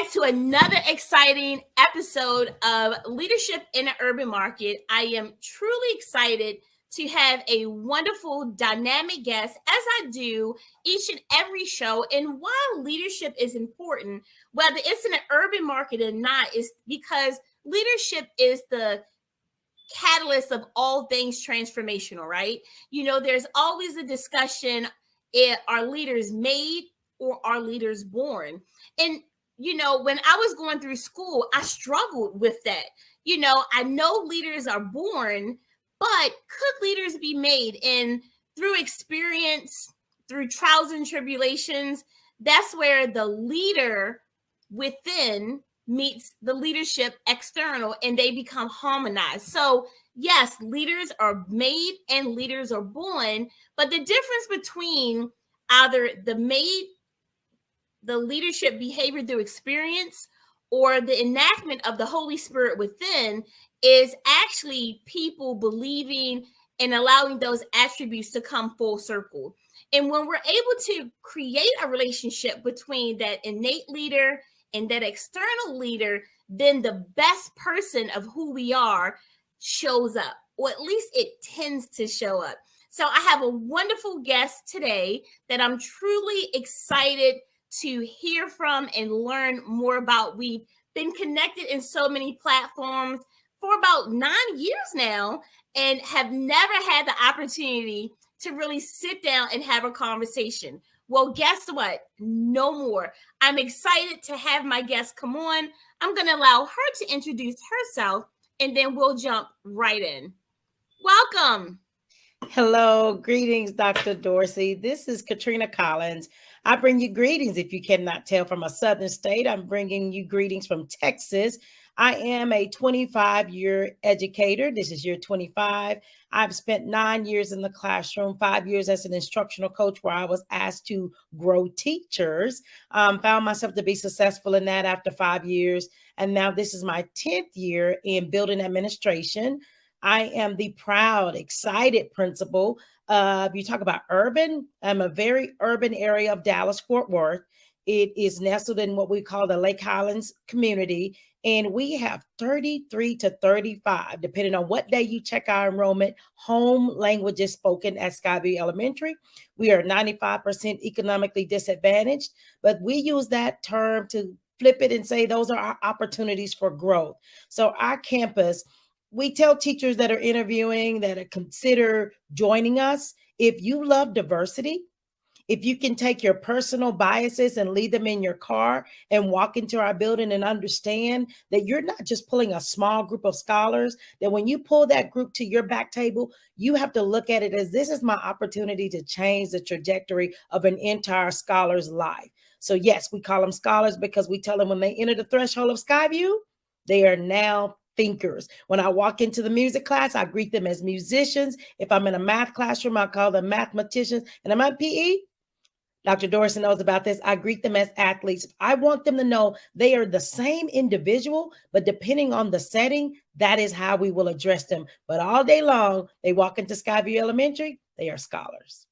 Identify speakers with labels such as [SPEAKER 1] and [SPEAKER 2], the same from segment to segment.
[SPEAKER 1] back to another exciting episode of Leadership in an Urban Market. I am truly excited to have a wonderful, dynamic guest, as I do each and every show. And why leadership is important, whether it's in an urban market or not, is because leadership is the catalyst of all things transformational, right? There's always a discussion, are leaders made or are leaders born? And when I was going through school, I struggled with that. I know leaders are born, but could leaders be made? And through experience, through trials and tribulations, that's where the leader within meets the leadership external and they become harmonized. So yes, leaders are made and leaders are born, but the difference between either the leadership behavior through experience or the enactment of the Holy Spirit within is actually people believing and allowing those attributes to come full circle. And when we're able to create a relationship between that innate leader and that external leader, then the best person of who we are shows up, or at least it tends to show up. So I have a wonderful guest today that I'm truly excited to hear from and learn more about. We've been connected in so many platforms for about 9 years now and have never had the opportunity to really sit down and have a conversation. Well, guess what? No more. I'm excited to have my guest come on. I'm going to allow her to introduce herself, and then we'll jump right in. Welcome.
[SPEAKER 2] Hello, greetings, Dr. Dorsey. This is Katrina Collins. I bring you greetings. If you cannot tell from a southern state, I'm bringing you greetings from Texas. I am a 25-year educator. This is year 25. I've spent 9 years in the classroom, 5 years as an instructional coach where I was asked to grow teachers. Found myself to be successful in that after 5 years. And now this is my 10th year in building administration. I am the proud, excited principal. You talk about urban. I'm a very urban area of Dallas-Fort Worth. It is nestled in what we call the Lake Highlands community. And we have 33 to 35, depending on what day you check our enrollment, home languages spoken at Skyview Elementary. We are 95% economically disadvantaged, but we use that term to flip it and say those are our opportunities for growth. So our campus, we tell teachers that are interviewing, that are consider joining us, if you love diversity, if you can take your personal biases and leave them in your car and walk into our building and understand that you're not just pulling a small group of scholars, that when you pull that group to your back table, you have to look at it as this is my opportunity to change the trajectory of an entire scholar's life. So yes, we call them scholars because we tell them when they enter the threshold of Skyview, they are now thinkers. When I walk into the music class, I greet them as musicians. If I'm in a math classroom, I call them mathematicians. And I'm at PE, Dr. Dorsey knows about this. I greet them as athletes. I want them to know they are the same individual, but depending on the setting, that is how we will address them. But all day long, they walk into Skyview Elementary, they are scholars.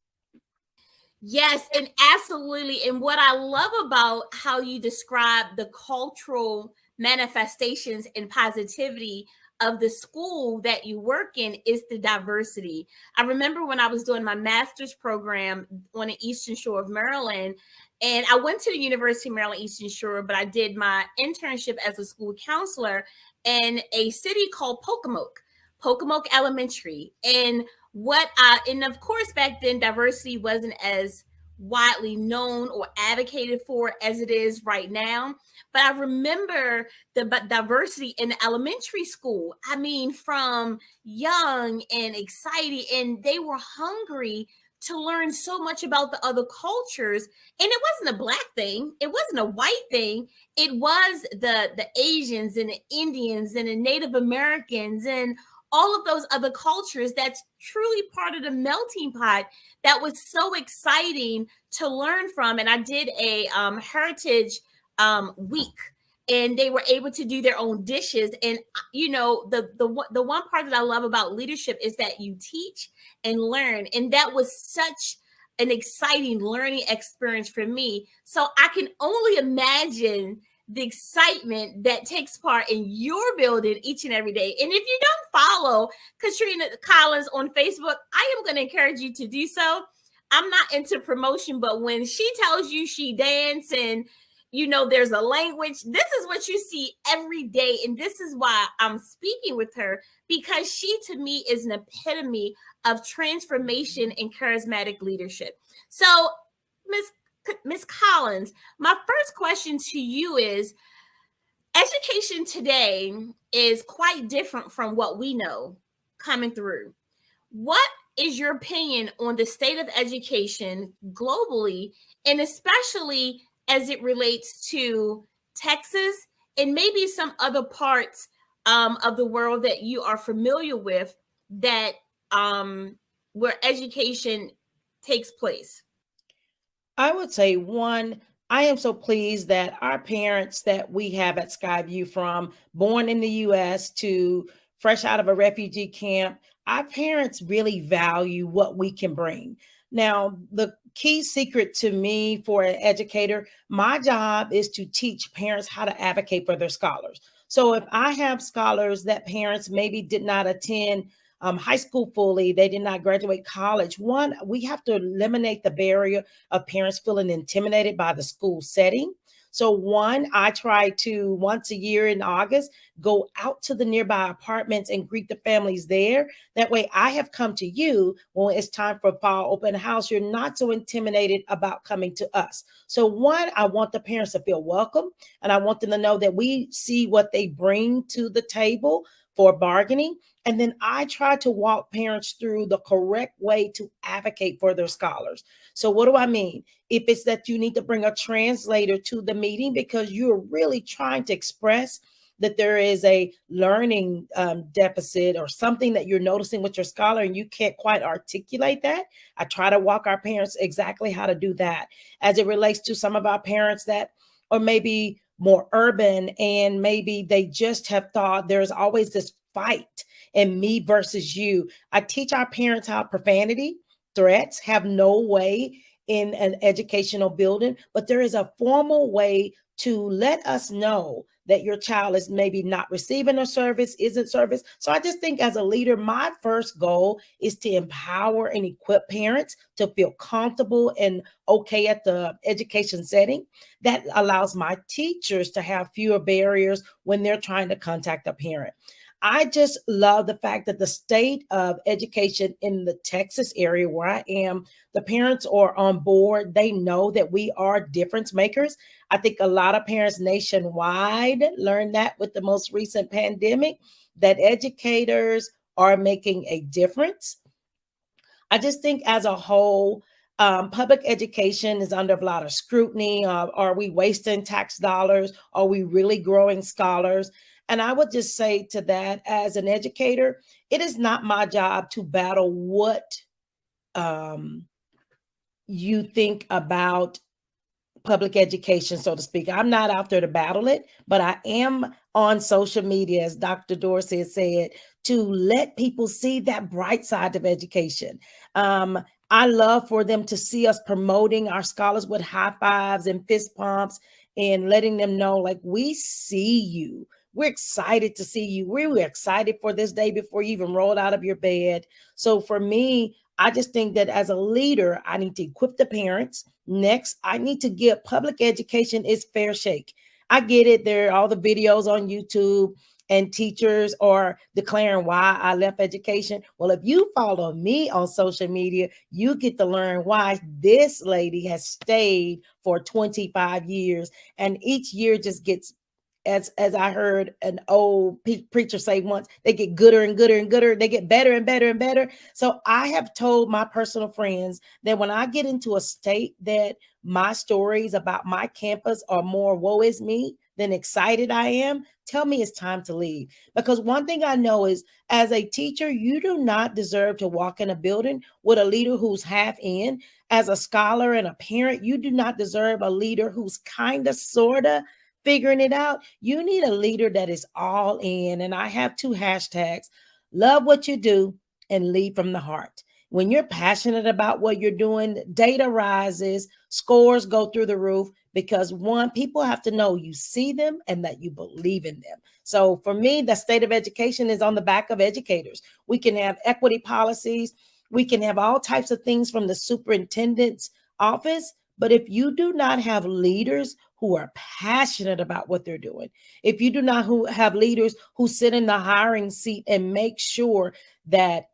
[SPEAKER 1] Yes, and absolutely. And what I love about how you describe the cultural manifestations and positivity of the school that you work in is the diversity. I remember when I was doing my master's program on the Eastern Shore of Maryland, and I went to the University of Maryland Eastern Shore, but I did my internship as a school counselor in a city called Pocomoke Elementary. And of course, back then, diversity wasn't as widely known or advocated for as it is right now. But I remember the diversity in the elementary school. I mean, from young and excited, and they were hungry to learn so much about the other cultures. And it wasn't a Black thing. It wasn't a white thing. It was the Asians and the Indians and the Native Americans and all of those other cultures. That's truly part of the melting pot that was so exciting to learn from. And I did a heritage week, and they were able to do their own dishes. And the one part that I love about leadership is that you teach and learn, and that was such an exciting learning experience for me. So I can only imagine the excitement that takes part in your building each and every day. And if you don't follow Katrina Collins on Facebook, I am going to encourage you to do so. I'm not into promotion, but when she tells you she dance and there's a language, this is what you see every day. And this is why I'm speaking with her, because she to me is an epitome of transformation and charismatic leadership. So Miss Collins, my first question to you is, education today is quite different from what we know coming through. What is your opinion on the state of education globally, and especially as it relates to Texas and maybe some other parts of the world that you are familiar with, that where education takes place?
[SPEAKER 2] I would say one, I am so pleased that our parents that we have at Skyview, from born in the US to fresh out of a refugee camp, our parents really value what we can bring. Now, the key secret to me for an educator, my job is to teach parents how to advocate for their scholars. So if I have scholars that parents maybe did not attend high school fully, they did not graduate college. One, we have to eliminate the barrier of parents feeling intimidated by the school setting. So one, I try to once a year in August go out to the nearby apartments and greet the families there. That way I have come to you when it's time for fall open house. You're not so intimidated about coming to us. So one, I want the parents to feel welcome, and I want them to know that we see what they bring to the table for bargaining. And then I try to walk parents through the correct way to advocate for their scholars. So what do I mean? If it's that you need to bring a translator to the meeting because you're really trying to express that there is a learning deficit or something that you're noticing with your scholar and you can't quite articulate that, I try to walk our parents exactly how to do that. As it relates to some of our parents that are maybe more urban and maybe they just have thought there's always this fight and me versus you. I teach our parents how profanity, threats have no way in an educational building, but there is a formal way to let us know that your child is maybe not receiving a service, isn't service. So I just think as a leader, my first goal is to empower and equip parents to feel comfortable and okay at the education setting. That allows my teachers to have fewer barriers when they're trying to contact a parent. I just love the fact that the state of education in the Texas area where I am, the parents are on board. They know that we are difference makers. I think a lot of parents nationwide learned that with the most recent pandemic, that educators are making a difference. I just think as a whole, public education is under a lot of scrutiny. Are we wasting tax dollars? Are we really growing scholars? And I would just say to that, as an educator, it is not my job to battle what you think about public education, so to speak. I'm not out there to battle it, but I am on social media, as Dr. Dorsey has said, to let people see that bright side of education. I love for them to see us promoting our scholars with high fives and fist pumps and letting them know, like, we see you. We're excited to see you. We were excited for this day before you even rolled out of your bed. So for me, I just think that as a leader, I need to equip the parents. Next, I need to give public education its fair shake. I get it. There are all the videos on YouTube and teachers are declaring why I left education. Well, if you follow me on social media, you get to learn why this lady has stayed for 25 years. And each year just gets, as I heard an old preacher say once, they get gooder and gooder and gooder. They get better and better and better. So I have told my personal friends that when I get into a state that my stories about my campus are more woe is me than excited I am, tell me it's time to leave. Because one thing I know is, as a teacher, you do not deserve to walk in a building with a leader who's half in. As a scholar and a parent, you do not deserve a leader who's kind of, sort of figuring it out. You need a leader that is all in. And I have two hashtags: love what you do and lead from the heart. When you're passionate about what you're doing, data rises, scores go through the roof because one, people have to know you see them and that you believe in them. So for me, the state of education is on the back of educators. We can have equity policies, we can have all types of things from the superintendent's office. But if you do not have leaders who are passionate about what they're doing, if you do not have leaders who sit in the hiring seat and make sure that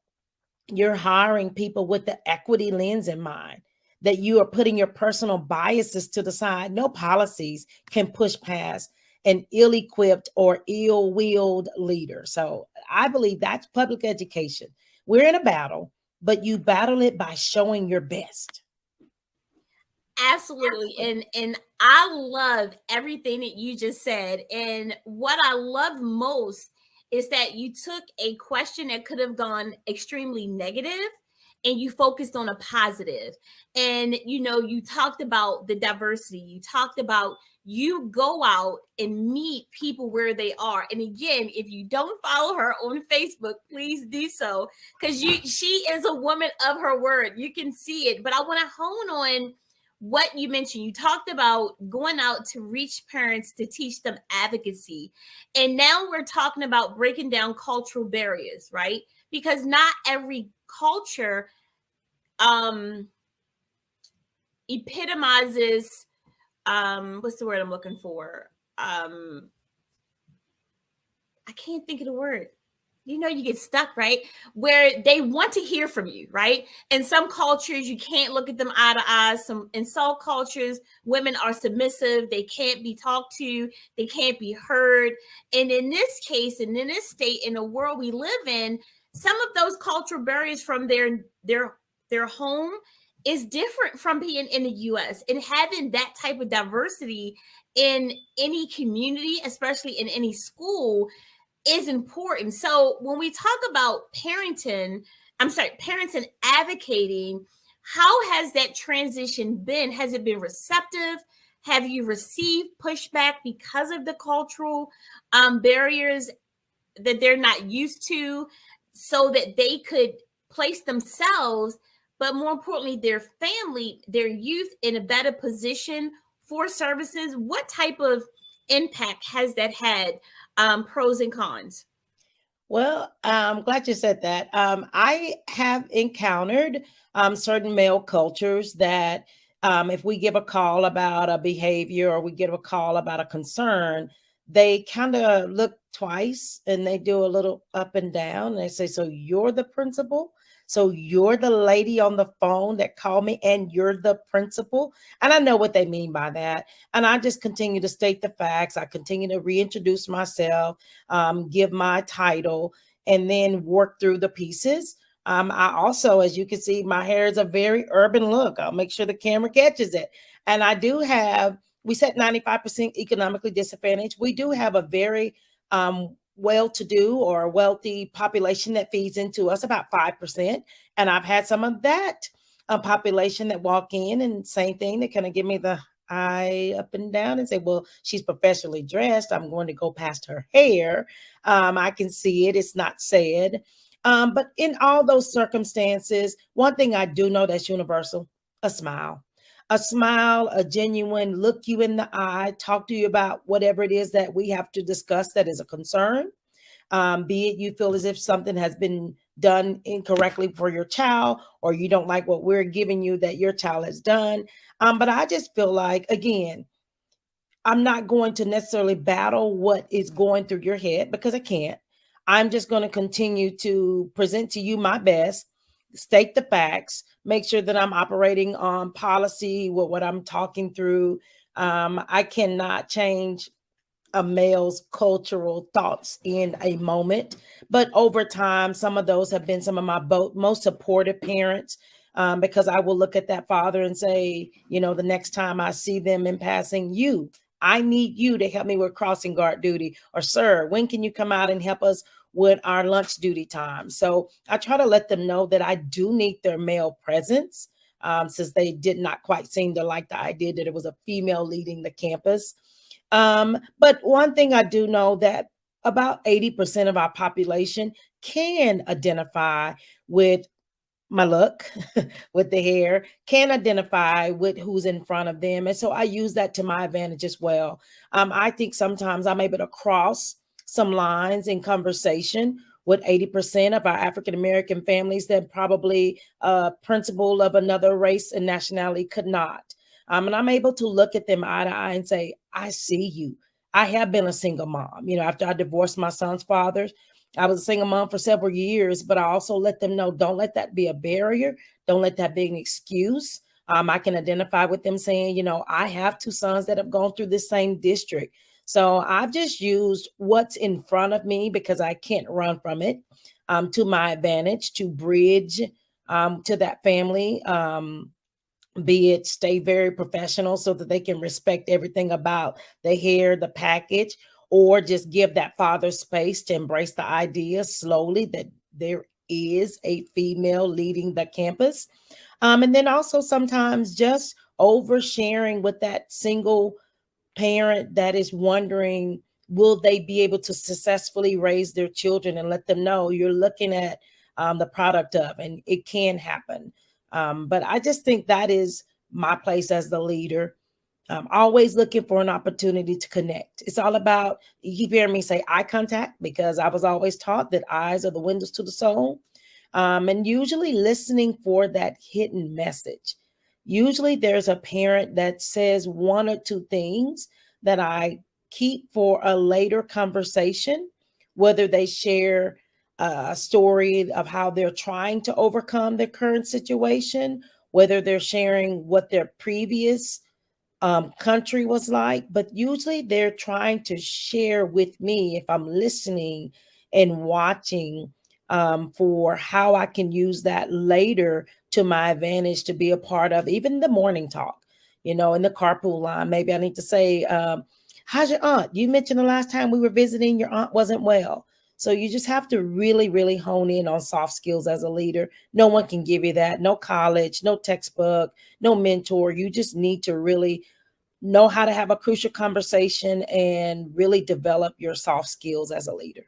[SPEAKER 2] you're hiring people with the equity lens in mind, that you are putting your personal biases to the side, no policies can push past an ill-equipped or ill-willed leader. So I believe that's public education. We're in a battle, but you battle it by showing your best.
[SPEAKER 1] Absolutely. And I love everything that you just said. And what I love most is that you took a question that could have gone extremely negative and you focused on a positive. And you talked about the diversity. You talked about you go out and meet people where they are. And again, if you don't follow her on Facebook, please do so, because she is a woman of her word. You can see it. But I want to hone on what you mentioned. You talked about going out to reach parents to teach them advocacy. And now we're talking about breaking down cultural barriers, right? Because not every culture epitomizes what's the word I'm looking for? I can't think of the word. You get stuck, right? Where they want to hear from you, right? In some cultures, you can't look at them eye to eye. In some cultures, women are submissive. They can't be talked to. They can't be heard. And in this case, and in this state, in the world we live in, some of those cultural barriers from their home is different from being in the US, and having that type of diversity in any community, especially in any school, is important. So when we talk about parents and advocating, how has that transition been? Has it been receptive? Have you received pushback because of the cultural barriers that they're not used to, so that they could place themselves, but more importantly, their family, their youth, in a better position for services? What type of impact has that had? Pros and cons.
[SPEAKER 2] Well, I'm glad you said that. I have encountered certain male cultures that if we give a call about a behavior or we give a call about a concern, they kind of look twice and they do a little up and down. And they say, "So you're the principal? So you're the lady on the phone that called me and you're the principal?" And I know what they mean by that. And I just continue to state the facts. I continue to reintroduce myself, give my title, and then work through the pieces. I also, as you can see, my hair is a very urban look. I'll make sure the camera catches it. And I do have, we said 95% economically disadvantaged. We do have a very well-to-do or wealthy population that feeds into us, about 5%. And I've had some of that population that walk in and same thing, they kind of give me the eye up and down and say, "Well, she's professionally dressed. I'm going to go past her hair. I can see it. It's not said." But in all those circumstances, one thing I do know that's universal: a smile. A smile, a genuine look you in the eye, talk to you about whatever it is that we have to discuss that is a concern. Be it you feel as if something has been done incorrectly for your child, or you don't like what we're giving you that your child has done. But I just feel like, again, I'm not going to necessarily battle what is going through your head because I can't. I'm just going to continue to present to you my best, state the facts, make sure that I'm operating on policy with what I'm talking through. I cannot change a male's cultural thoughts in a moment, but over time, some of those have been some of my most supportive parents. Because I will look at that father and say, the next time I see them in passing, I need you to help me with crossing guard duty, or "Sir, when can you come out and help us with our lunch duty time?" So I try to let them know that I do need their male presence, since they did not quite seem to like the idea that it was a female leading the campus. But one thing I do know, that about 80% of our population can identify with my look with the hair, can identify with who's in front of them. And so I use that to my advantage as well. I think sometimes I'm able to cross some lines in conversation with 80% of our African American families that probably a principal of another race and nationality could not. And I'm able to look at them eye to eye and say, I see you. I have been a single mom. After I divorced my son's father, I was a single mom for several years, but I also let them know, don't let that be a barrier. Don't let that be an excuse. I can identify with them saying, I have two sons that have gone through this same district. So I've just used what's in front of me because I can't run from it, to my advantage to bridge to that family. Be it stay very professional so that they can respect everything about the hair, the package, or just give that father space to embrace the idea slowly that there is a female leading the campus. And then also sometimes just oversharing with that single parent that is wondering, will they be able to successfully raise their children, and let them know you're looking at the product of, and it can happen. But I just think that is my place as the leader. Always looking for an opportunity to connect. It's all about, you keep hearing me say eye contact, because I was always taught that eyes are the windows to the soul. And usually listening for that hidden message. Usually there's a parent that says one or two things that I keep for a later conversation, whether they share a story of how they're trying to overcome their current situation, whether they're sharing what their previous country was like, but usually they're trying to share with me, if I'm listening and watching, for how I can use that later to my advantage to be a part of even the morning talk, in the carpool line. Maybe I need to say, how's your aunt? You mentioned the last time we were visiting, your aunt wasn't well. So you just have to really, really hone in on soft skills as a leader. No one can give you that. No college, no textbook, no mentor. You just need to really know how to have a crucial conversation and really develop your soft skills as a leader.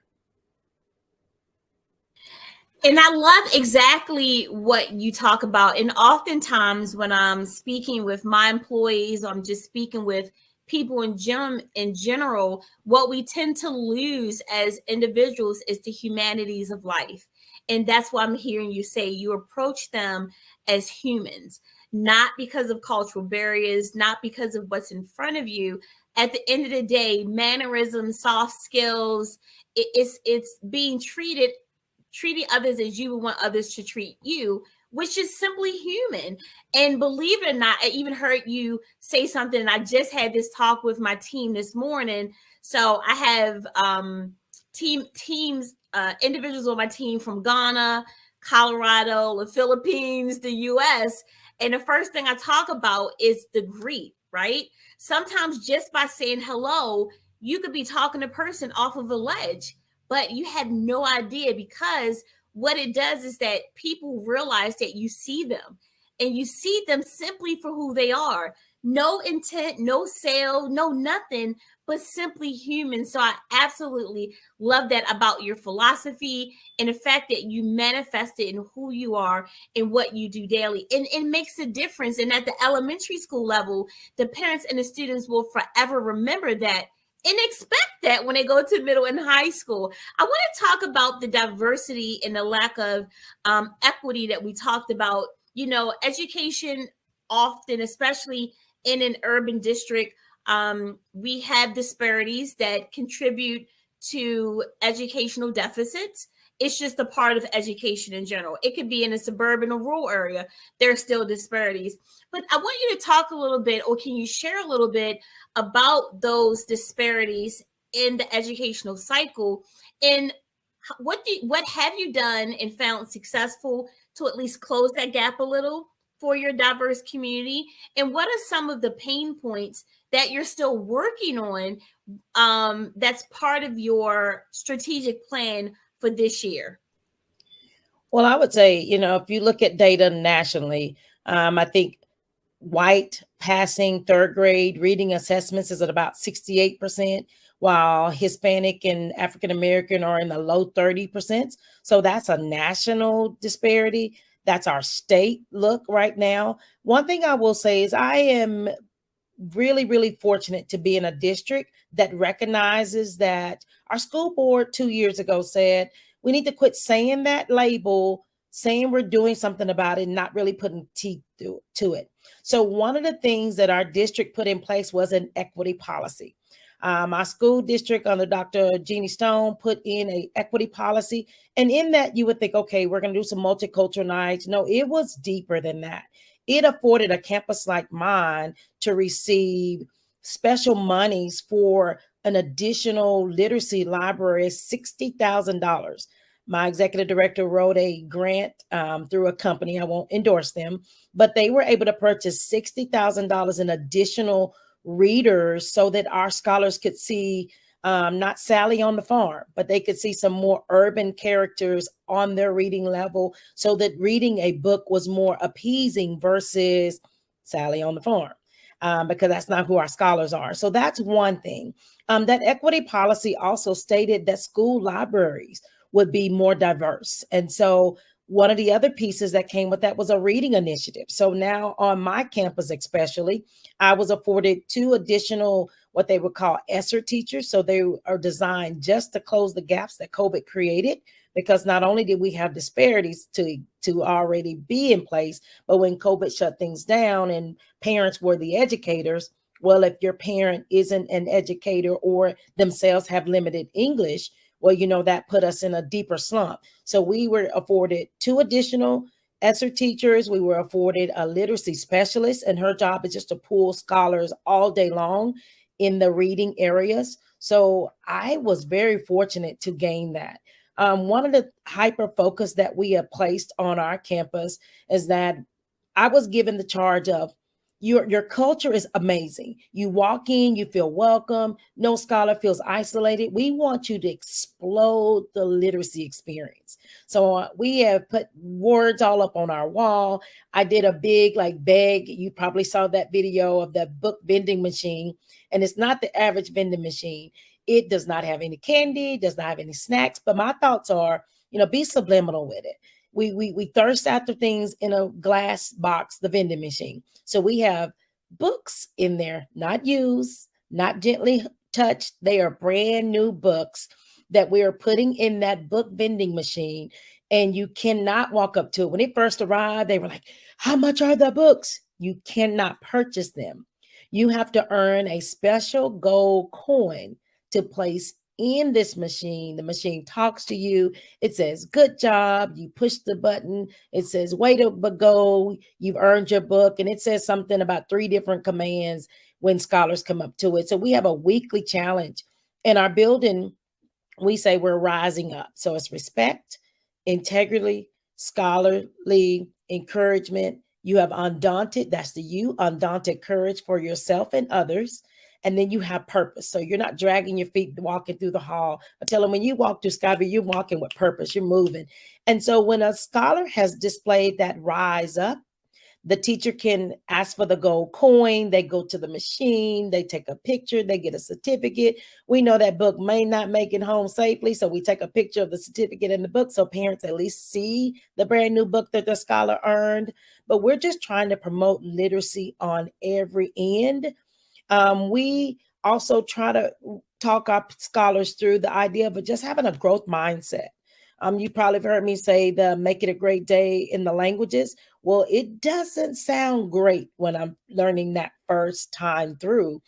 [SPEAKER 1] And I love exactly what you talk about. And oftentimes when I'm speaking with my employees, I'm just speaking with people in general, what we tend to lose as individuals is the humanities of life. And that's why I'm hearing you say you approach them as humans, not because of cultural barriers, not because of what's in front of you. At the end of the day, mannerisms, soft skills, it's being treating others as you would want others to treat you, which is simply human. And believe it or not, I even heard you say something. And I just had this talk with my team this morning. So I have individuals on my team from Ghana, Colorado, the Philippines, the US. And the first thing I talk about is the greet, right? Sometimes just by saying hello, you could be talking to a person off of a ledge, but you had no idea, because what it does is that people realize that you see them, and you see them simply for who they are. No intent, no sale, no nothing, but simply human. So I absolutely love that about your philosophy, and the fact that you manifest it in who you are and what you do daily. And it makes a difference. And at the elementary school level, the parents and the students will forever remember that and expect that when they go to middle and high school. I want to talk about the diversity and the lack of equity that we talked about. Education often, especially in an urban district, we have disparities that contribute to educational deficits. It's just a part of education in general. It could be in a suburban or rural area. There are still disparities. But I want you to talk a little bit, or can you share a little bit about those disparities in the educational cycle, and what have you done and found successful to at least close that gap a little for your diverse community? And what are some of the pain points that you're still working on, that's part of your strategic plan for this year?
[SPEAKER 2] Well, I would say, if you look at data nationally, I think white passing third grade reading assessments is at about 68%, while Hispanic and African American are in the low 30%. So that's a national disparity. That's our state look right now. One thing I will say is I am really, really fortunate to be in a district that recognizes that our school board 2 years ago said we need to quit saying that label, saying we're doing something about it, not really putting teeth to it. So, one of the things that our district put in place was an equity policy. Our school district under Dr. Jeannie Stone put in a equity policy. And in that, you would think, okay, we're going to do some multicultural nights. No, it was deeper than that. It afforded a campus like mine to receive special monies for an additional literacy library, $60,000. My executive director wrote a grant through a company. I won't endorse them, but they were able to purchase $60,000 in additional readers so that our scholars could see not Sally on the farm, but they could see some more urban characters on their reading level so that reading a book was more appeasing versus Sally on the farm. Because that's not who our scholars are. So that's one thing. That equity policy also stated that school libraries would be more diverse. And so one of the other pieces that came with that was a reading initiative. So now on my campus, especially, I was afforded two additional what they would call ESSER teachers. So they are designed just to close the gaps that COVID created, because not only did we have disparities to already be in place, but when COVID shut things down and parents were the educators, well, if your parent isn't an educator or themselves have limited English, well, that put us in a deeper slump. So we were afforded two additional ESSER teachers. We were afforded a literacy specialist, and her job is just to pull scholars all day long in the reading areas. So I was very fortunate to gain that. One of the hyper focus that we have placed on our campus is that I was given the charge of your culture is amazing. You walk in, you feel welcome. No scholar feels isolated. We want you to explode the literacy experience. So we have put words all up on our wall. I did a big bag. You probably saw that video of that book vending machine, and it's not the average vending machine. It does not have any candy, does not have any snacks. But my thoughts are, be subliminal with it. We thirst after things in a glass box, the vending machine. So we have books in there, not used, not gently touched. They are brand new books that we are putting in that book vending machine. And you cannot walk up to it. When it first arrived, they were like, how much are the books? You cannot purchase them. You have to earn a special gold coin to place in this machine. The machine talks to you. It says, good job. You push the button. It says, way to go. You've earned your book. And it says something about 3 different commands when scholars come up to it. So we have a weekly challenge in our building. We say we're rising up. So it's respect, integrity, scholarly encouragement. You have undaunted, that's the you, undaunted courage for yourself and others. And then you have purpose. So you're not dragging your feet walking through the hall. I tell them when you walk through Skyview, you're walking with purpose, you're moving. And so when a scholar has displayed that rise up, the teacher can ask for the gold coin. They go to the machine, they take a picture, they get a certificate. We know that book may not make it home safely, so we take a picture of the certificate in the book so parents at least see the brand new book that the scholar earned. But we're just trying to promote literacy on every end. We also try to talk our scholars through the idea of just having a growth mindset. You probably have heard me say the make it a great day in the languages. Well, it doesn't sound great when I'm learning that first time through.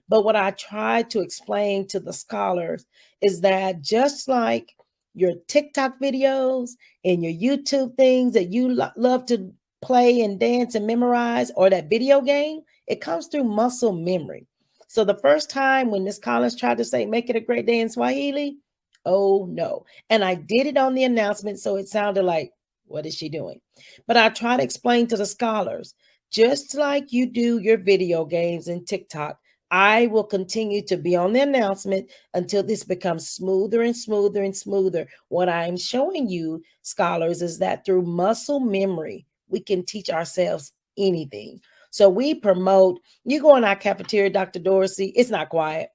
[SPEAKER 2] But what I try to explain to the scholars is that just like your TikTok videos and your YouTube things that you love to play and dance and memorize, or that video game, it comes through muscle memory. So the first time when Miss Collins tried to say, make it a great day in Swahili, oh no. And I did it on the announcement, so it sounded like, what is she doing? But I try to explain to the scholars, just like you do your video games and TikTok, I will continue to be on the announcement until this becomes smoother and smoother and smoother. What I'm showing you, scholars, is that through muscle memory, we can teach ourselves anything. So we promote, you go in our cafeteria, Dr. Dorsey, it's not quiet.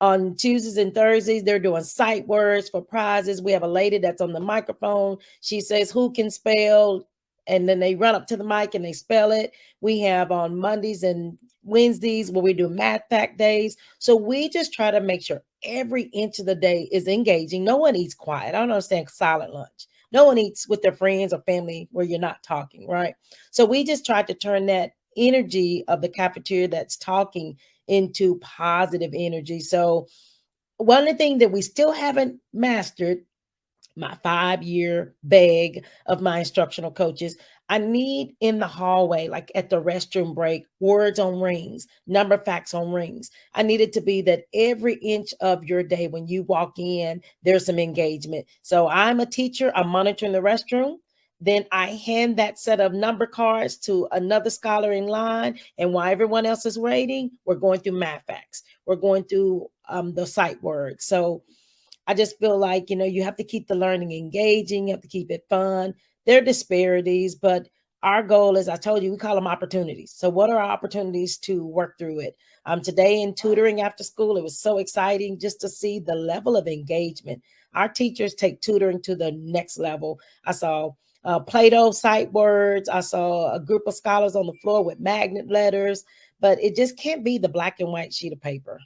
[SPEAKER 2] On Tuesdays and Thursdays, they're doing sight words for prizes. We have a lady that's on the microphone. She says, who can spell and then they run up to the mic and they spell it. We have on Mondays and Wednesdays where we do math fact days. So we just try to make sure every inch of the day is engaging. No one eats quiet. I don't understand silent lunch. No one eats with their friends or family where you're not talking, right? So we just tried to turn that energy of the cafeteria that's talking into positive energy. So one of the things that we still haven't mastered, my 5-year bag of my instructional coaches, I need in the hallway, like at the restroom break, words on rings, number facts on rings. I need it to be that every inch of your day when you walk in, there's some engagement. So I'm a teacher, I'm monitoring the restroom. Then I hand that set of number cards to another scholar in line. And while everyone else is waiting, we're going through math facts. We're going through the sight words. So I just feel like, you have to keep the learning engaging, you have to keep it fun. There are disparities, but our goal is, I told you, we call them opportunities. So what are our opportunities to work through it? Today in tutoring after school, it was so exciting just to see the level of engagement. Our teachers take tutoring to the next level. I saw Play-Doh sight words. I saw a group of scholars on the floor with magnet letters, but it just can't be the black and white sheet of paper.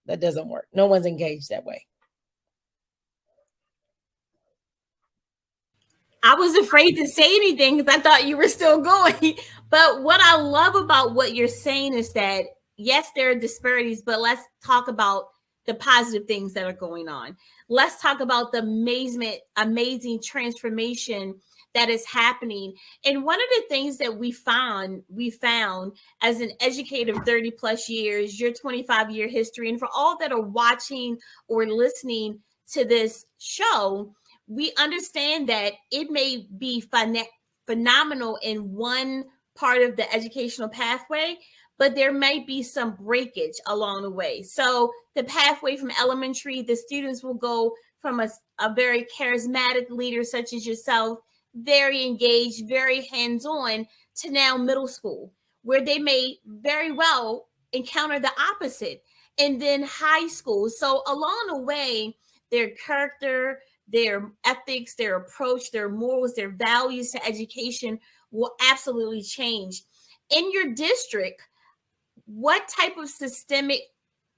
[SPEAKER 2] That doesn't work. No one's engaged that way.
[SPEAKER 1] I was afraid to say anything because I thought you were still going. But what I love about what you're saying is that, yes, there are disparities, but let's talk about the positive things that are going on. Let's talk about the amazing transformation that is happening. And one of the things that we found as an educator of 30 plus years, your 25-year history, and for all that are watching or listening to this show, we understand that it may be phenomenal in one part of the educational pathway, but there may be some breakage along the way. So the pathway from elementary, the students will go from a very charismatic leader such as yourself, very engaged, very hands-on, to now middle school, where they may very well encounter the opposite. And then high school. So along the way, their character, their ethics, their approach, their morals, their values to education will absolutely change. In your district, what type of systemic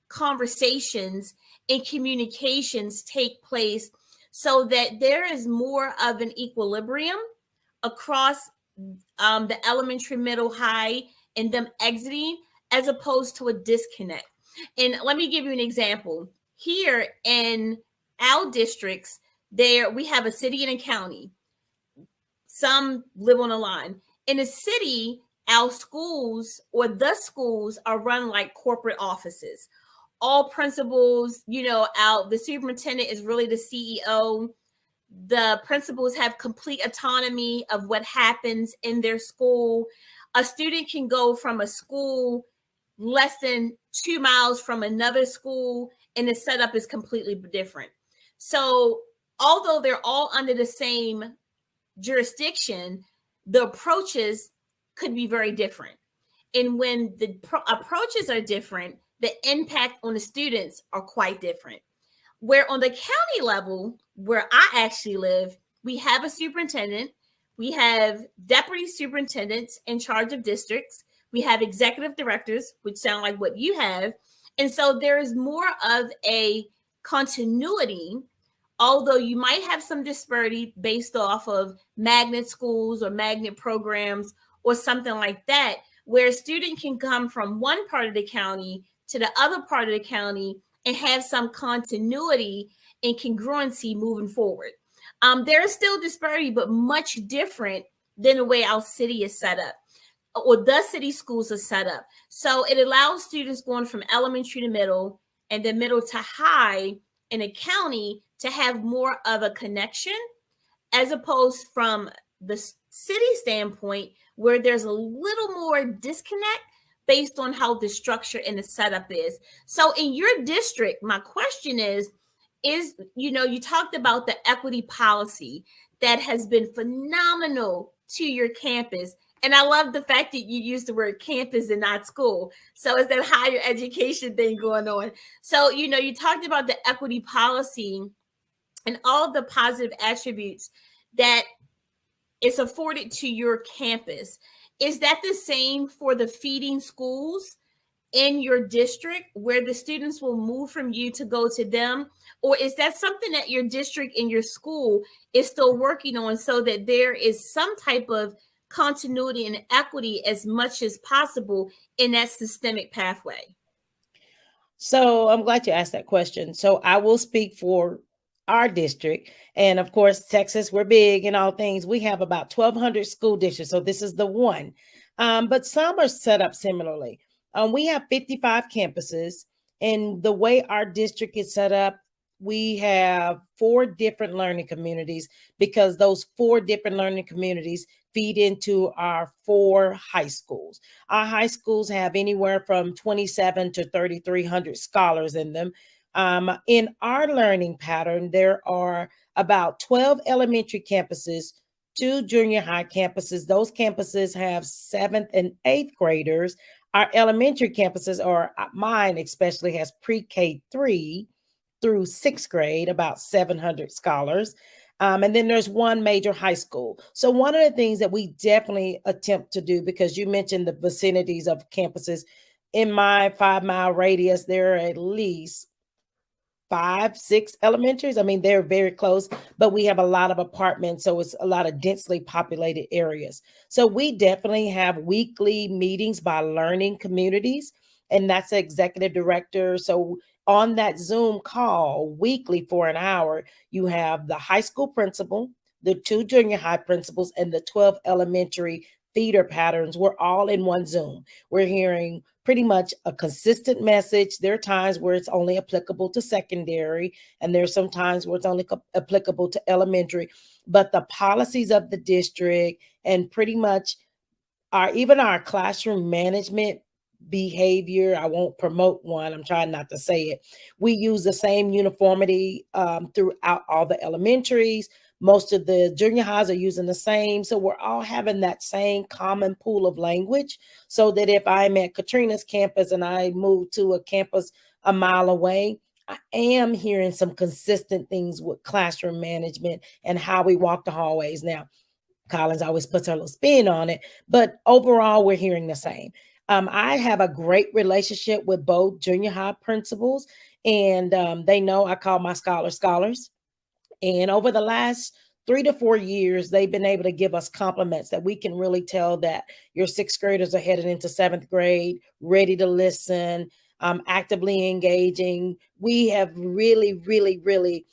[SPEAKER 1] conversations and communications take place so that there is more of an equilibrium across the elementary, middle, high, and them exiting, as opposed to a disconnect? And let me give you an example. Here in our districts, we have a city and a county. Some live on a line. In a city, our schools or the schools are run like corporate offices. All principals, the superintendent is really the CEO. The principals have complete autonomy of what happens in their school. A student can go from a school less than 2 miles from another school, and the setup is completely different. So although they're all under the same jurisdiction, the approaches could be very different. And when the approaches are different, the impact on the students are quite different. Where on the county level, where I actually live, we have a superintendent, we have deputy superintendents in charge of districts, we have executive directors, which sound like what you have. And so there is more of a continuity, although you might have some disparity based off of magnet schools or magnet programs or something like that, where a student can come from one part of the county to the other part of the county and have some continuity and congruency moving forward. There is still disparity, but much different than the way our city is set up, or the city schools are set up. So it allows students going from elementary to middle and then middle to high in a county to have more of a connection, as opposed from the city standpoint, where there's a little more disconnect based on how the structure and the setup is. So in your district, my question is, you talked about the equity policy that has been phenomenal to your campus. And I love the fact that you use the word campus and not school. So it's that higher education thing going on. So, you talked about the equity policy and all the positive attributes that it's afforded to your campus. Is that the same for the feeding schools in your district where the students will move from you to go to them? Or is that something that your district and your school is still working on so that there is some type of continuity and equity as much as possible in that systemic pathway?
[SPEAKER 2] So I'm glad you asked that question. So I will speak for our district. And of course, Texas, we're big in all things. We have about 1,200 school districts. So this is the one. But some are set up similarly. We have 55 campuses. And the way our district is set up, we have four different learning communities because those four different learning communities feed into our four high schools. Our high schools have anywhere from 27 to 3,300 scholars in them. In our learning pattern, there are about 12 elementary campuses, two junior high campuses. Those campuses have seventh and eighth graders. Our elementary campuses, or mine especially, has pre-K 3 through sixth grade, about 700 scholars. And then there's one major high school. So one of the things that we definitely attempt to do, because you mentioned the vicinities of campuses, in my 5 mile radius, there are at least 5, 6 elementaries. I mean, they're very close, but we have a lot of apartments. So it's a lot of densely populated areas. So we definitely have weekly meetings by learning communities, and that's the executive director. So on that Zoom call weekly for an hour, you have the high school principal, the two junior high principals, and the 12 elementary feeder patterns. We're all in one Zoom. We're hearing pretty much a consistent message. There are times where it's only applicable to secondary, and there's some times where it's only applicable to elementary. But the policies of the district and pretty much even our classroom management behavior, I won't promote one, I'm trying not to say it. We use the same uniformity throughout all the elementaries. Most of the junior highs are using the same. So we're all having that same common pool of language, so that if I'm at Katrina's campus and I move to a campus a mile away, I am hearing some consistent things with classroom management and how we walk the hallways. Now, Collins always puts her little spin on it, but overall, we're hearing the same. I have a great relationship with both junior high principals, and they know I call my scholars. And over the last 3 to 4 years, they've been able to give us compliments that we can really tell that your sixth graders are headed into seventh grade, ready to listen, actively engaging. We have really, really, really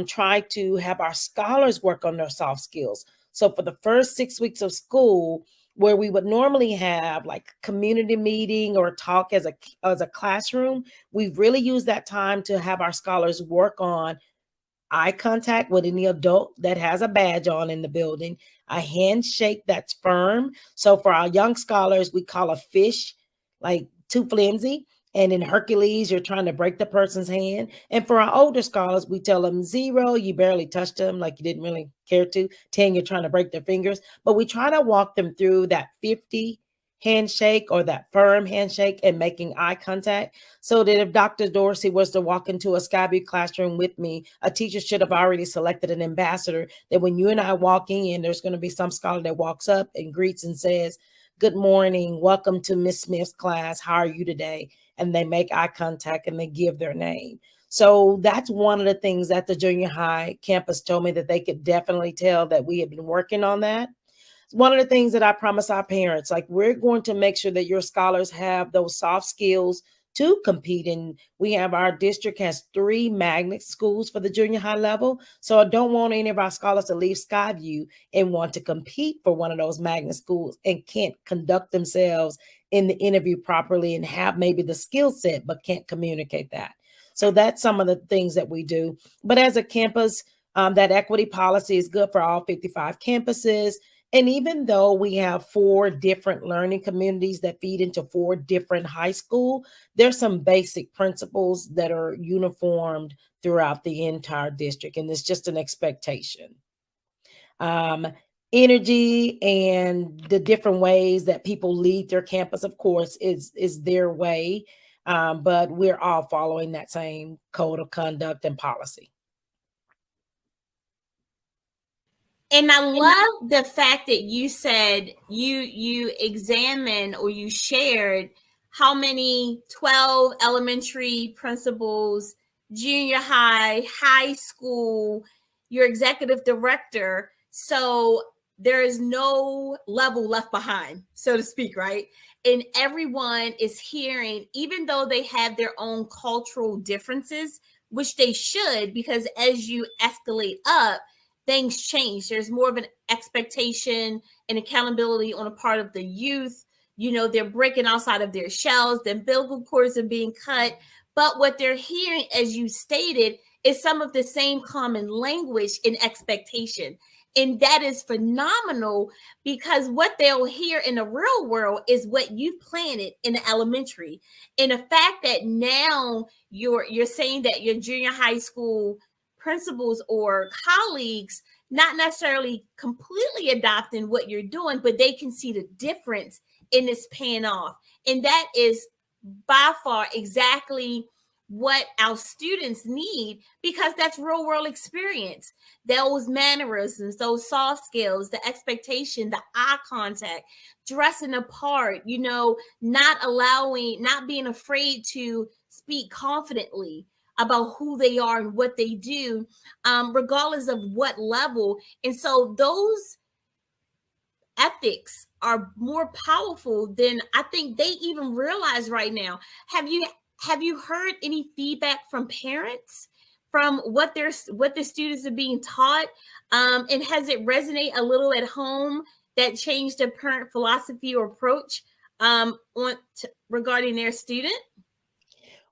[SPEAKER 2] tried to have our scholars work on their soft skills. So for the first 6 weeks of school, where we would normally have like community meeting or talk as a classroom, we've really used that time to have our scholars work on eye contact with any adult that has a badge on in the building, a handshake that's firm. So for our young scholars, we call a fish like too flimsy. And in Hercules, you're trying to break the person's hand. And for our older scholars, we tell them 0, you barely touched them, like you didn't really care to. 10, you're trying to break their fingers. But we try to walk them through that 50 handshake or that firm handshake and making eye contact, so that if Dr. Dorsey was to walk into a Skyview classroom with me, a teacher should have already selected an ambassador, that when you and I walk in, there's going to be some scholar that walks up and greets and says, "Good morning, welcome to Miss Smith's class. How are you today?" And they make eye contact and they give their name. So that's one of the things that the junior high campus told me that they could definitely tell that we have been working on that. One of the things that I promise our parents, like, we're going to make sure that your scholars have those soft skills to compete. And we have, our district has 3 magnet schools for the junior high level. So I don't want any of our scholars to leave Skyview and want to compete for one of those magnet schools and can't conduct themselves in the interview properly and have maybe the skill set, but can't communicate that. So that's some of the things that we do. But as a campus, that equity policy is good for all 55 campuses. And even though we have 4 different learning communities that feed into 4 different high school, there's some basic principles that are uniformed throughout the entire district. And it's just an expectation. Um, Energy and the different ways that people lead their campus, of course, is their way. But we're all following that same code of conduct and policy.
[SPEAKER 1] And I love the fact that you said you examined or you shared how many 12 elementary principals, junior high school, your executive director. So there is no level left behind, so to speak, right? And everyone is hearing, even though they have their own cultural differences, which they should, because as you escalate up, things change. There's more of an expectation and accountability on the part of the youth. You know, they're breaking outside of their shells, the umbilical cords are being cut. But what they're hearing, as you stated, is some of the same common language and expectation. And that is phenomenal, because what they'll hear in the real world is what you've planted in the elementary. And the fact that now you're saying that your junior high school principals or colleagues not necessarily completely adopting what you're doing, but they can see the difference in this paying off. And that is by far exactly what our students need, because that's real world experience. Those mannerisms, those soft skills, the expectation, the eye contact, dressing apart, you know, not being afraid to speak confidently about who they are and what they do, regardless of what level. And so those ethics are more powerful than I think they even realize right now. Have you heard any feedback from parents from what the students are being taught? And has it resonate a little at home that changed the parent philosophy or approach regarding their student?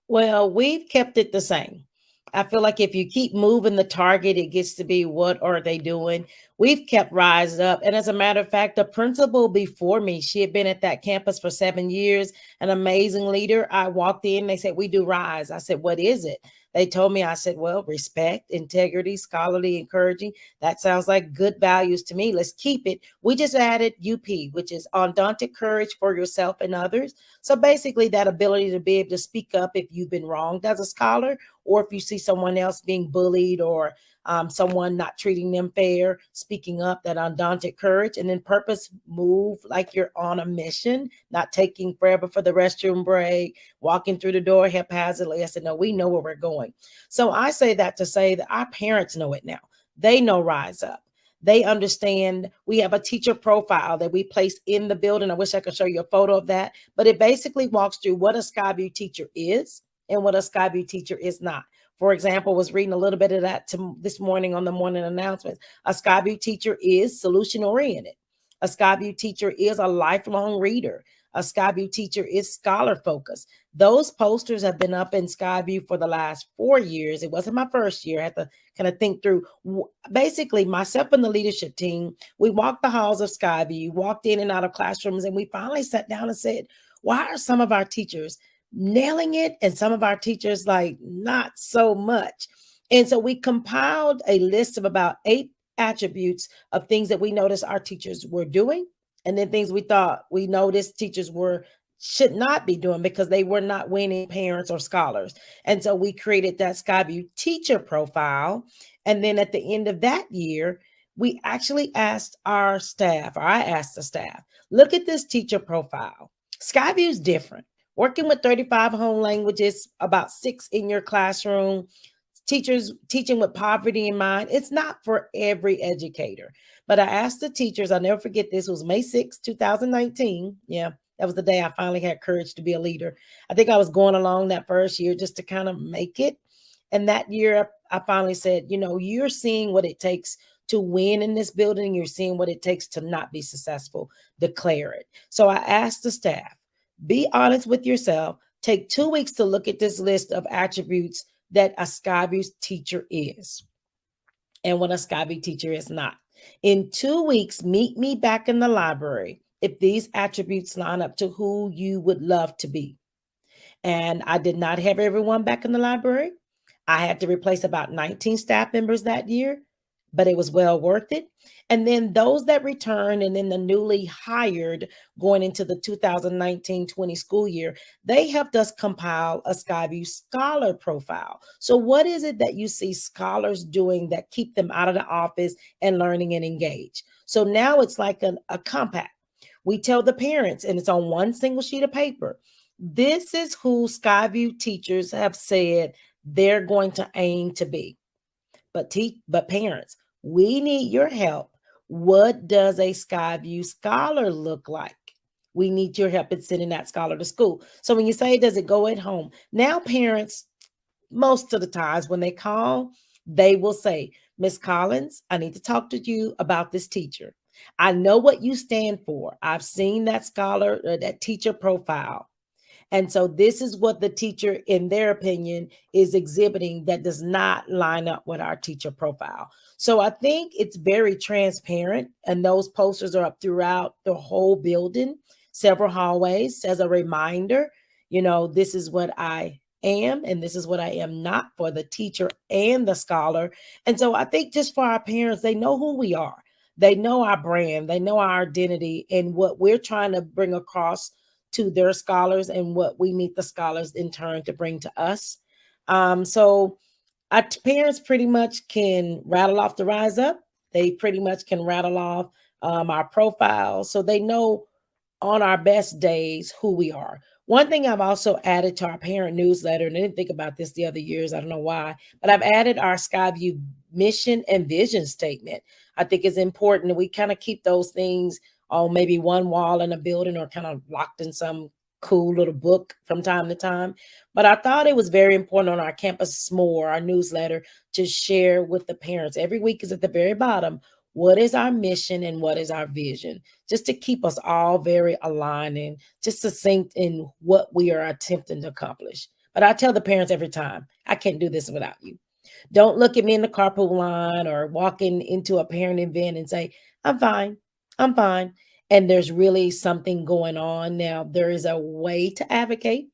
[SPEAKER 2] Well, we've kept it the same. I feel like if you keep moving the target, it gets to be what are they doing? We've kept Rise Up. And as a matter of fact, the principal before me, she had been at that campus for 7 years, an amazing leader. I walked in, they said, "We do Rise." I said, "What is it?" They told me, I said, "Well, respect, integrity, scholarly, encouraging. That sounds like good values to me. Let's keep it." We just added UP, which is undaunted courage for yourself and others. So basically, that ability to be able to speak up if you've been wronged as a scholar, or if you see someone else being bullied, or someone not treating them fair, speaking up, that undaunted courage. And then purpose, move like you're on a mission, not taking forever for the restroom break, walking through the door haphazardly. I said, no, we know where we're going. So I say that to say that our parents know it now. They know Rise Up. They understand. We have a teacher profile that we place in the building. I wish I could show you a photo of that, but it basically walks through what a Skyview teacher is and what a Skyview teacher is not. For example, was reading a little bit of that this morning on the morning announcements. A Skyview teacher is solution oriented. A Skyview teacher is a lifelong reader. A Skyview teacher is scholar focused. Those posters have been up in Skyview for the last 4 years. It wasn't my first year. I had to kind of think through. Basically, myself and the leadership team, we walked the halls of Skyview, walked in and out of classrooms, and we finally sat down and said, why are some of our teachers nailing it and some of our teachers like not so much? And so we compiled a list of about 8 attributes of things that we noticed our teachers were doing, and then things we thought we noticed teachers should not be doing because they were not winning parents or scholars. And so we created that Skyview teacher profile. And then at the end of that year, we actually asked our staff, or I asked the staff, look at this teacher profile. Skyview is different. Working with 35 home languages, about 6 in your classroom, teachers teaching with poverty in mind. It's not for every educator. But I asked the teachers, I'll never forget this, it was May 6, 2019. Yeah, that was the day I finally had courage to be a leader. I think I was going along that first year just to kind of make it. And that year, I finally said, you're seeing what it takes to win in this building. You're seeing what it takes to not be successful. Declare it. So I asked the staff, be honest with yourself. Take 2 weeks to look at this list of attributes that a Skyview teacher is and what a Skyview teacher is not. In 2 weeks, meet me back in the library if these attributes line up to who you would love to be. And I did not have everyone back in the library. I had to replace about 19 staff members that year. but it was well worth it. And then those that return, and then the newly hired going into the 2019-20 school year, they helped us compile a Skyview Scholar profile. So what is it that you see scholars doing that keep them out of the office and learning and engaged? So now it's like a compact. We tell the parents, and it's on one single sheet of paper. This is who Skyview teachers have said they're going to aim to be. But parents, we need your help. What does a Skyview scholar look like? We need your help in sending that scholar to school. So when you say, does it go at home? Now, parents, most of the times when they call, they will say, Miss Collins, I need to talk to you about this teacher. I know what you stand for. I've seen that scholar, that teacher profile. And so this is what the teacher, in their opinion, is exhibiting that does not line up with our teacher profile. So I think it's very transparent, and those posters are up throughout the whole building, several hallways, as a reminder, this is what I am and this is what I am not for the teacher and the scholar. And so I think just for our parents, they know who we are. They know our brand, they know our identity, and what we're trying to bring across to their scholars and what we need the scholars in turn to bring to us. So our parents pretty much can rattle off the Rise Up. They pretty much can rattle off our profiles. So they know on our best days who we are. One thing I've also added to our parent newsletter, and I didn't think about this the other years, I don't know why, but I've added our Skyview mission and vision statement. I think it's important that we kind of keep those things on maybe one wall in a building or kind of locked in some cool little book from time to time. But I thought it was very important on our Campus More, our newsletter, to share with the parents. Every week is at the very bottom. What is our mission and what is our vision? Just to keep us all very aligned and just succinct in what we are attempting to accomplish. But I tell the parents every time, I can't do this without you. Don't look at me in the carpool line or walking into a parent event and say, I'm fine. I'm fine. And there's really something going on. Now, there is a way to advocate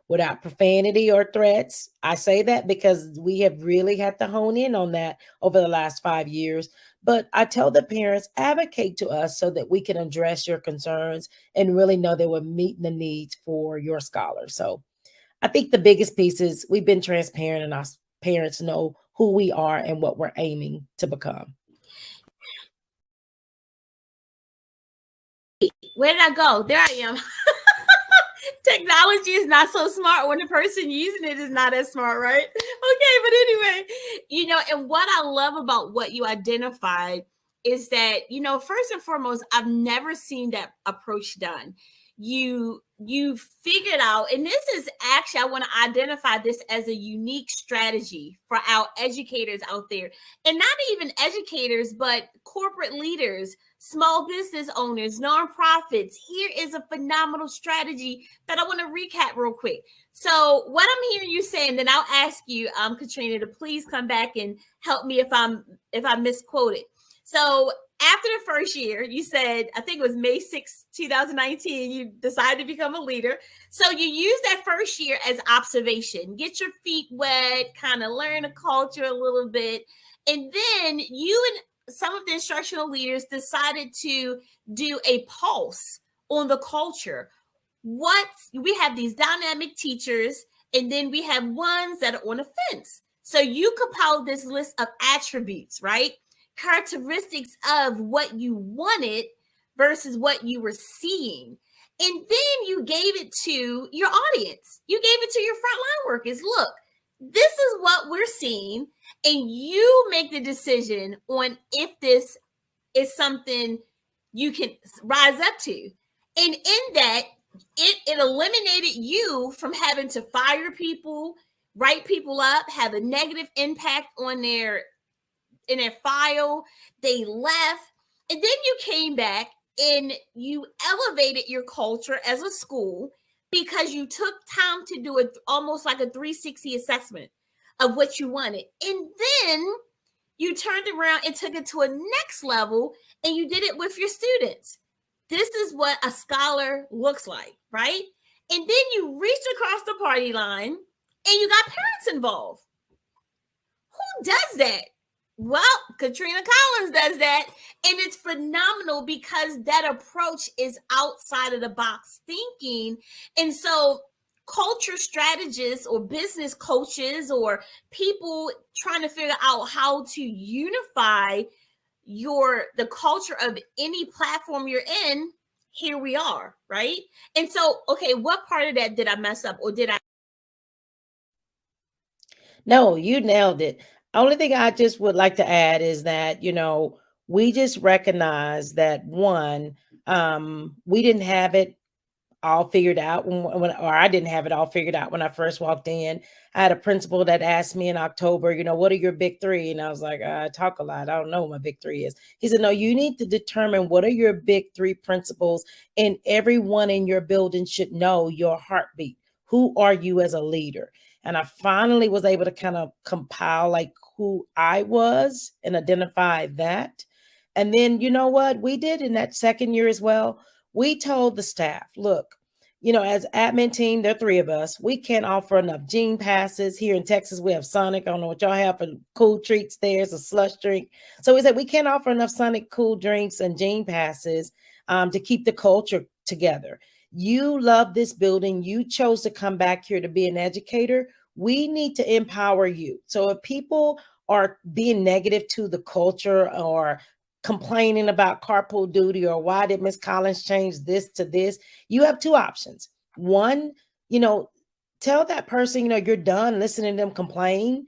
[SPEAKER 2] without profanity or threats. I say that because we have really had to hone in on that over the last 5 years. But I tell the parents, advocate to us so that we can address your concerns and really know that we're meeting the needs for your scholars. So I think the biggest piece is we've been transparent and our parents know who we are and what we're aiming to become.
[SPEAKER 1] Where did I go? There I am. Technology is not so smart when the person using it is not as smart, right? Okay, but anyway, and what I love about what you identified is that, first and foremost, I've never seen that approach done. You figured out, and this is actually, I want to identify this as a unique strategy for our educators out there, and not even educators, but corporate leaders, small business owners, nonprofits. Here is a phenomenal strategy that I want to recap real quick. So what I'm hearing you saying, then I'll ask you, Katrina, to please come back and help me if I misquoted. So after the first year, you said, I think it was May 6, 2019, you decided to become a leader. So you use that first year as observation, get your feet wet, kind of learn the culture a little bit. And then you and some of the instructional leaders decided to do a pulse on the culture. We have these dynamic teachers, and then we have ones that are on the fence. So you compiled this list of attributes, right? Characteristics of what you wanted versus what you were seeing. And then you gave it to your audience. You gave it to your frontline workers. Look, this is what we're seeing. And you make the decision on if this is something you can rise up to. And in that, it eliminated you from having to fire people, write people up, have a negative impact on their file. They left, and then you came back and you elevated your culture as a school because you took time to do it, almost like a 360 assessment of what you wanted. And then you turned around and took it to a next level, and you did it with your students. This is what a scholar looks like, right? And then you reached across the party line and you got parents involved. Who does that? Well, Katrina Collins does that. And it's phenomenal because that approach is outside of the box thinking. And so, culture strategists or business coaches or people trying to figure out how to unify the culture of any platform you're in, here we are, right? And so, okay, what part of that did I mess up, or did I?
[SPEAKER 2] No, you nailed it. Only thing I just would like to add is that, we just recognize that one, we didn't have it all figured out or I didn't have it all figured out when I first walked in. I had a principal that asked me in October, what are your big three? And I was like, I talk a lot. I don't know what my big three is. He said, no, you need to determine what are your big three principles, and everyone in your building should know your heartbeat. Who are you as a leader? And I finally was able to kind of compile like who I was and identify that. And then, you know what we did in that second year as well? We told the staff, look, as admin team, there are three of us. We can't offer enough gene passes. Here in Texas, we have Sonic. I don't know what y'all have for cool treats there. It's a slush drink. So we said we can't offer enough Sonic cool drinks and gene passes to keep the culture together. You love this building. You chose to come back here to be an educator. We need to empower you. So if people are being negative to the culture or complaining about carpool duty or why did Miss Collins change this to this, you have two options. One, tell that person, you're done listening to them complain,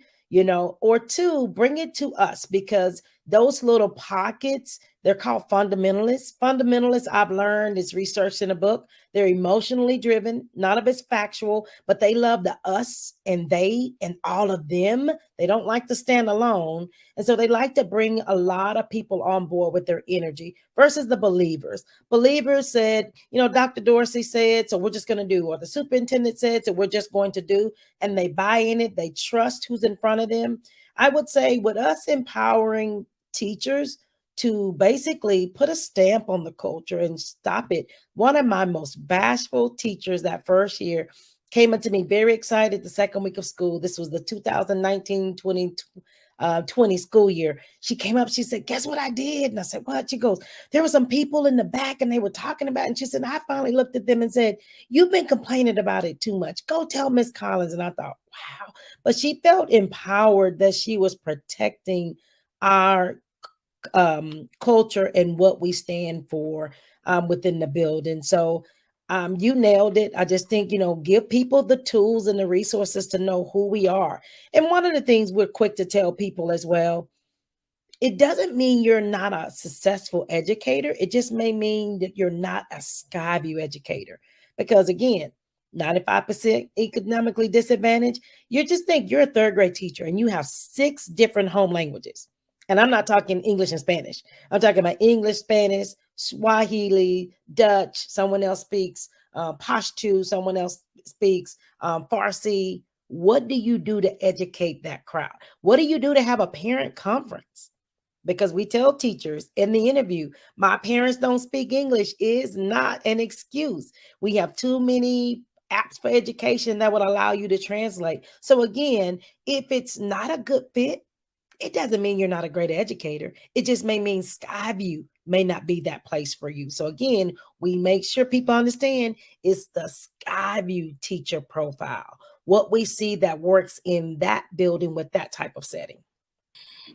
[SPEAKER 2] or two, bring it to us, because those little pockets, they're called fundamentalists. Fundamentalists, I've learned, is researched in a book. They're emotionally driven. None of it's factual, but they love the us and they and all of them. They don't like to stand alone. And so they like to bring a lot of people on board with their energy versus the believers. Believers said, Dr. Dorsey said, so we're just going to do, or the superintendent said, so we're just going to do, and they buy in it. They trust who's in front of them. I would say with us empowering teachers to basically put a stamp on the culture and stop it. One of my most bashful teachers that first year came up to me very excited the second week of school. This was the 2019-20 school year. She came up, she said, guess what I did? And I said, what? She goes, there were some people in the back and they were talking about it. And she said, I finally looked at them and said, you've been complaining about it too much. Go tell Miss Collins. And I thought, wow. But she felt empowered that she was protecting our culture and what we stand for within the building. So you nailed it. I just think, give people the tools and the resources to know who we are. And one of the things we're quick to tell people as well, it doesn't mean you're not a successful educator. It just may mean that you're not a Skyview educator. Because again, 95% economically disadvantaged, you just think you're a third grade teacher and you have 6 different home languages. And I'm not talking English and Spanish. I'm talking about English, Spanish, Swahili, Dutch, someone else speaks, Pashto, someone else speaks, Farsi. What do you do to educate that crowd? What do you do to have a parent conference? Because we tell teachers in the interview, my parents don't speak English is not an excuse. We have too many apps for education that would allow you to translate. So again, if it's not a good fit, it doesn't mean you're not a great educator. It just may mean Skyview may not be that place for you. So again, we make sure people understand it's the Skyview teacher profile, what we see that works in that building with that type of setting.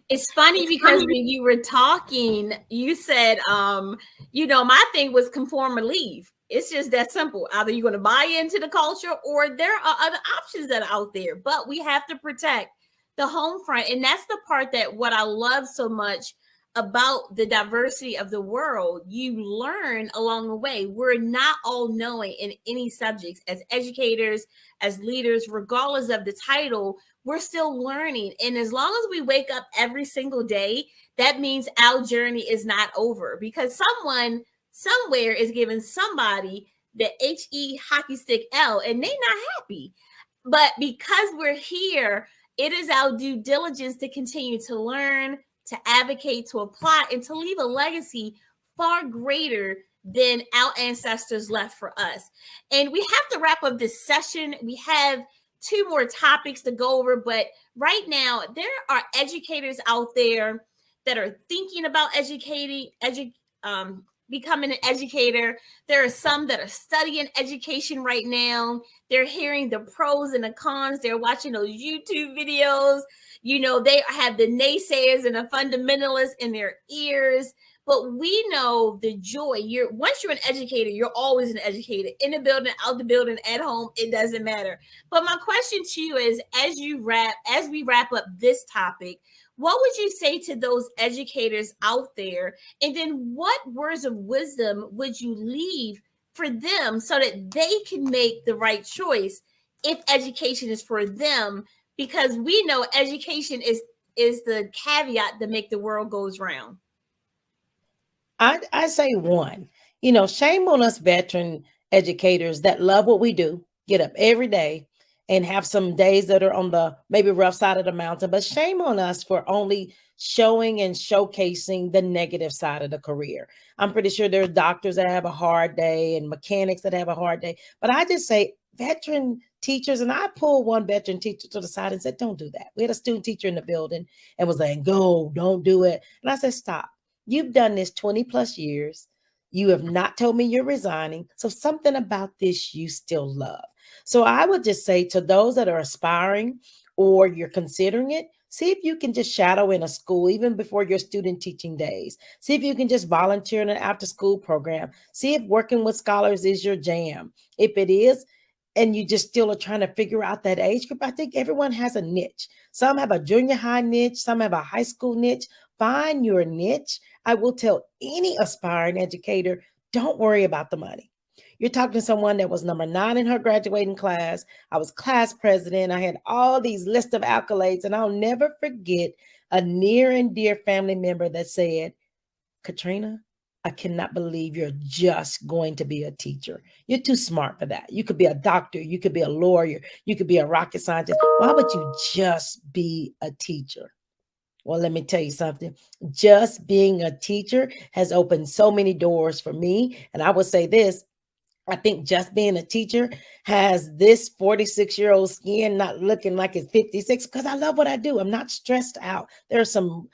[SPEAKER 1] It's funny because when you were talking, you said, my thing was conform or leave. It's just that simple. Either you're going to buy into the culture or there are other options that are out there, but we have to protect the home front. And that's the part that what I love so much about the diversity of the world. You learn along the way. We're not all knowing in any subjects as educators, as leaders, regardless of the title, we're still learning. And as long as we wake up every single day, that means our journey is not over, because someone somewhere is giving somebody the HE hockey stick L and they're not happy. But because we're here, it is our due diligence to continue to learn, to advocate, to apply, and to leave a legacy far greater than our ancestors left for us. And we have to wrap up this session. We have two more topics to go over, but right now there are educators out there that are thinking about becoming an educator. There are some that are studying education right now. They're hearing the pros and the cons. They're watching those YouTube videos. They have the naysayers and the fundamentalists in their ears. But we know the joy. Once you're an educator, you're always an educator. In the building, out the building, at home, it doesn't matter. But my question to you is, as we wrap up this topic, what would you say to those educators out there? And then what words of wisdom would you leave for them so that they can make the right choice if education is for them? Because we know education is the caveat that make the world goes round.
[SPEAKER 2] I say one, shame on us veteran educators that love what we do, get up every day and have some days that are on the maybe rough side of the mountain, but shame on us for only showing and showcasing the negative side of the career. I'm pretty sure there are doctors that have a hard day and mechanics that have a hard day, but I just say veteran teachers, and I pulled one veteran teacher to the side and said, don't do that. We had a student teacher in the building and was like, go, don't do it. And I said, stop. You've done this 20 plus years. You have not told me you're resigning. So something about this you still love. So I would just say to those that are aspiring or you're considering it, see if you can just shadow in a school even before your student teaching days. See if you can just volunteer in an after school program. See if working with scholars is your jam. If it is, and you just still are trying to figure out that age group, I think everyone has a niche. Some have a junior high niche, some have a high school niche. Find your niche. I will tell any aspiring educator, don't worry about the money. You're talking to someone that was number 9 in her graduating class. I was class president. I had all these list of accolades, and I'll never forget a near and dear family member that said, Katrina, I cannot believe you're just going to be a teacher. You're too smart for that. You could be a doctor. You could be a lawyer. You could be a rocket scientist. Why would you just be a teacher? Well, let me tell you something. Just being a teacher has opened so many doors for me. And I would say this, I think just being a teacher has this 46-year-old skin not looking like it's 56 because I love what I do. I'm not stressed out. There's some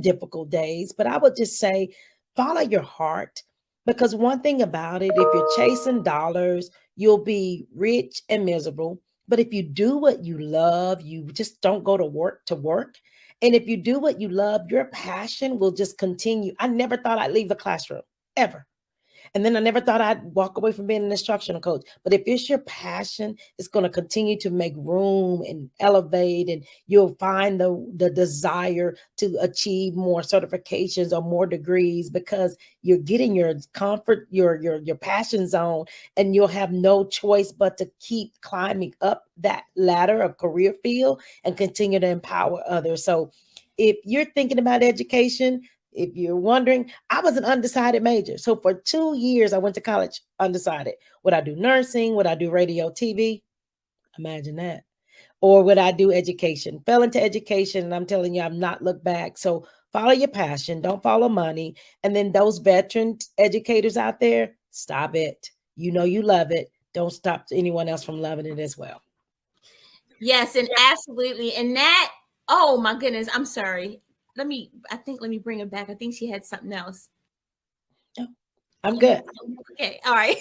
[SPEAKER 2] difficult days, but I would just say follow your heart, because one thing about it, if you're chasing dollars, you'll be rich and miserable. But if you do what you love, you just don't go to work. And if you do what you love, your passion will just continue. I never thought I'd leave the classroom ever. And then I never thought I'd walk away from being an instructional coach. But if it's your passion, it's going to continue to make room and elevate, and you'll find the desire to achieve more certifications or more degrees because you're getting your comfort, your passion zone, and you'll have no choice but to keep climbing up that ladder of career field and continue to empower others. So if you're thinking about education, if you're wondering, I was an undecided major. So for 2 years, I went to college undecided. Would I do nursing? Would I do radio, TV? Imagine that. Or would I do education? Fell into education, and I'm telling you, I've not looked back. So follow your passion. Don't follow money. And then those veteran educators out there, stop it. You know you love it. Don't stop anyone else from loving it as well.
[SPEAKER 1] Yes, and absolutely. And that, oh my goodness, I'm sorry. Let me bring her back. I think she had something else.
[SPEAKER 2] No, I'm good.
[SPEAKER 1] Okay, all right.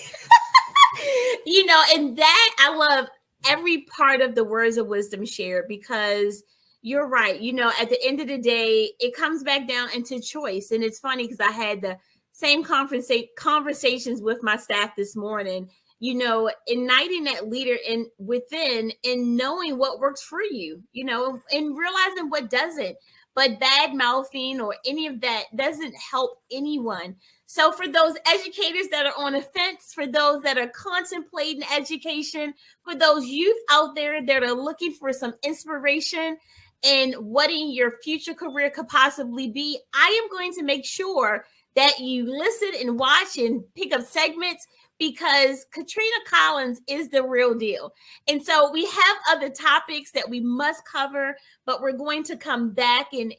[SPEAKER 1] And that, I love every part of the words of wisdom shared, because you're right. At the end of the day, it comes back down into choice. And it's funny because I had the same conversations with my staff this morning, igniting that leader within and knowing what works for you, and realizing what doesn't. But bad mouthing or any of that doesn't help anyone. So for those educators that are on the fence, for those that are contemplating education, for those youth out there that are looking for some inspiration in what in your future career could possibly be, I am going to make sure that you listen and watch and pick up segments, because Katrina Collins is the real deal. And so we have other topics that we must cover, but we're going to come back and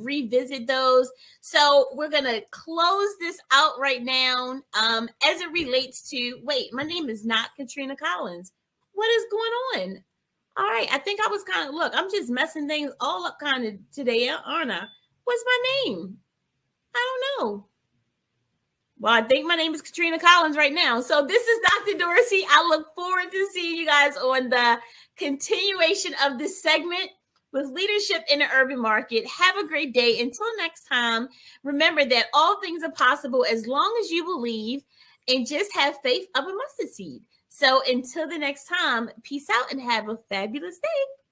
[SPEAKER 1] revisit those. So we're going to close this out right now as it relates to, wait, my name is not Katrina Collins. What is going on? All right. I think I was kind of, look, I'm just messing things all up kind of today, aren't I? What's my name? I don't know. Well, I think my name is Katrina Collins right now. So this is Dr. Dorsey. I look forward to seeing you guys on the continuation of this segment with leadership in the urban market. Have a great day. Until next time, remember that all things are possible as long as you believe and just have faith of a mustard seed. So until the next time, peace out and have a fabulous day.